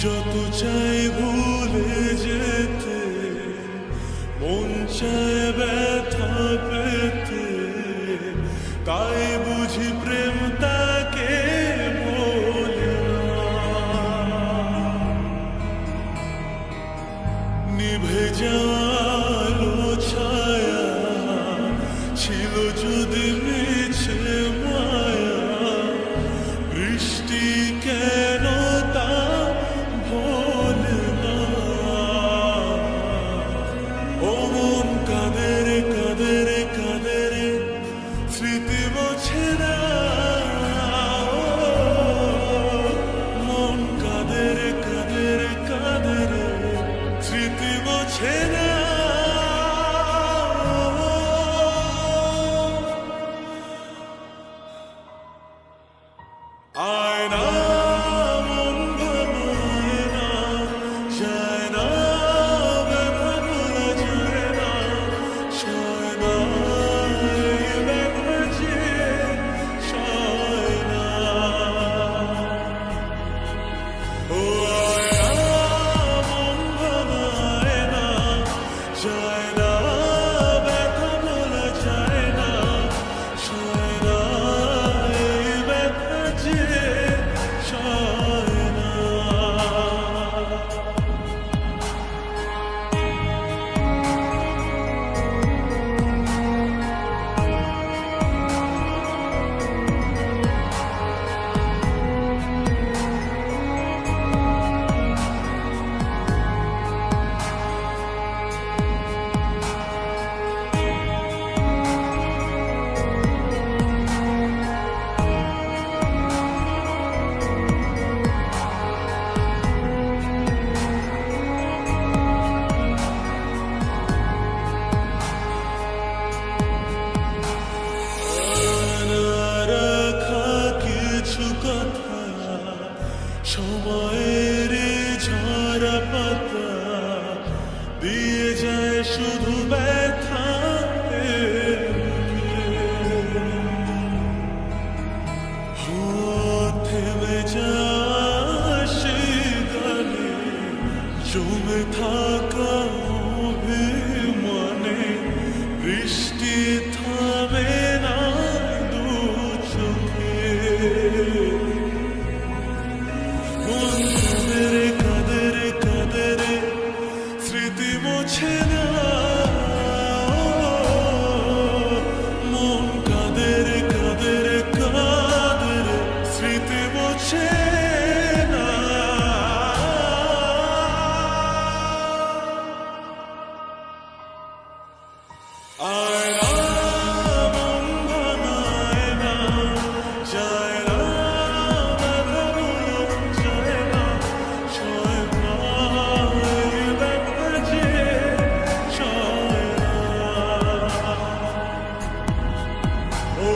যত চাই ভুলে যেতে, মন চায় ব্যথা পেতে, তাই বুঝি প্রেম তাকে বলে না। নিভে যাওয়ালো ছায়া ছিল যদি মিছে মায়া, বৃষ্টি কেন তা ভোলে না। ও মন কাঁদে রে কাঁদে রে কাঁদে রে, স্মৃতি মোছে না। মন কাঁদে রে কাঁদে রে কাঁদে রে, স্মৃতি মোছে না। আয়না মন ভাঙায় না, যায় না ব্যথা ভোলা যায় না, সয় না এই ব্যথা যে সয় না। ও আয়না মন ভাঙায় না, যায় না ব্যথা ভোলা যায় না, সয় না এই ব্যথা যে সয় না। রাখা কিছু কথা, সময়ের ঝরা পাতা দিয়ে যায় শুধু ব্যথা। থেমে যায় সেই গানে জমে থাকা অভিমানে, বৃষ্টি থামে না দু চোখে। মন কাঁদে রে কাঁদে রে কাঁদে রে, স্মৃতি মোছে না। মন কাঁদে রে কাঁদে রে কাঁদে রে, স্মৃতি মোছে না। আয়না মন ভাঙায় না, যায় না ব্যথা ভোলা যায় না, সয় না এই ব্যথা যে সয় না। ও